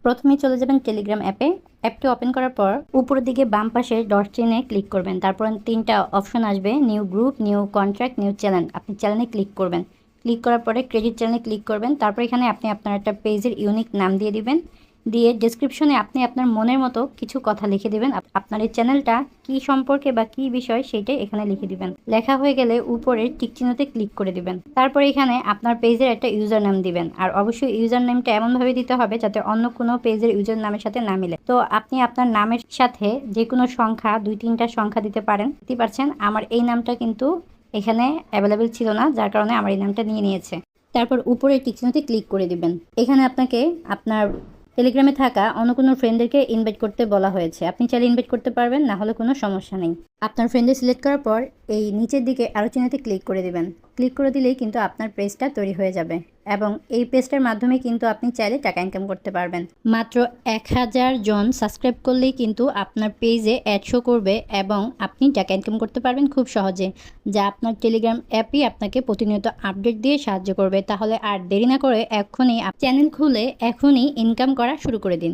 প্রথমেই চলে যাবেন টেলিগ্রাম অ্যাপে। অ্যাপটি ওপেন করার পর উপরের দিকে বাম পাশে ডট চিহ্নে ক্লিক করবেন। তারপর 3টা অপশন আসবে, new group, new contract, new channel. আপনি চ্যানেলে ক্লিক করবেন। ক্লিক করার পরে ক্রেডিট চ্যানেলে ক্লিক করবেন। তারপর এখানে আপনি আপনার একটা পেজের ইউনিক নাম দিয়ে দিবেন। দিয়ে ডেসক্রিপশনে আপনি আপনার মনের মতো কিছু কথা লিখে দিবেন। আপনার এই চ্যানেলটা কি সম্পর্কে বা কি বিষয় সেইটাই এখানে লিখে দিবেন। লেখা হয়ে গেলে উপরের টিক চিহ্নতে ক্লিক করে দিবেন। তারপর এখানে আপনার পেজের একটা ইউজার নাম দিবেন। আর অবশ্যই ইউজার নেমটা এমনভাবে দিতে হবে যাতে অন্য কোনো পেজের ইউজার নামের সাথে না মিলে। তো আপনি আপনার নামের সাথে যে কোনো সংখ্যা 2-3টা সংখ্যা দিতে পারেন। বুঝতে পারছেন আমার এই নামটা কিন্তু এখানে অ্যাভেলেবেল ছিল না, যার কারণে আমার এই নামটা নিয়েছে। তারপর উপরের টিক চিহ্নতে ক্লিক করে দিবেন। এখানে আপনাকে আপনার টেলিগ্রামে থাকা অন্য কোনো ফ্রেন্ডদেরকে ইনভাইট করতে বলা হয়েছে। আপনি চাইলে ইনভাইট করতে পারবেন, না হলে কোনো সমস্যা নেই। আপনার ফ্রেন্ডে সিলেক্ট করার পর এই নিচের দিকে আরও চিহ্নতে ক্লিক করে দিবেন। ক্লিক করে দিলেই কিন্তু আপনার পেজটা তৈরি হয়ে যাবে এবং এই পেজটার মাধ্যমে কিন্তু আপনি চাইলে টাকা ইনকাম করতে পারবেন। মাত্র 1000 জন সাবস্ক্রাইব করলেই কিন্তু আপনার পেজে অ্যাড শো করবে এবং আপনি টাকা ইনকাম করতে পারবেন খুব সহজে, যা আপনার টেলিগ্রাম অ্যাপই আপনাকে প্রতিনিয়ত আপডেট দিয়ে সাহায্য করবে। তাহলে আর দেরি না করে এখনই চ্যানেল খুলে এখনই ইনকাম করা শুরু করে দিন।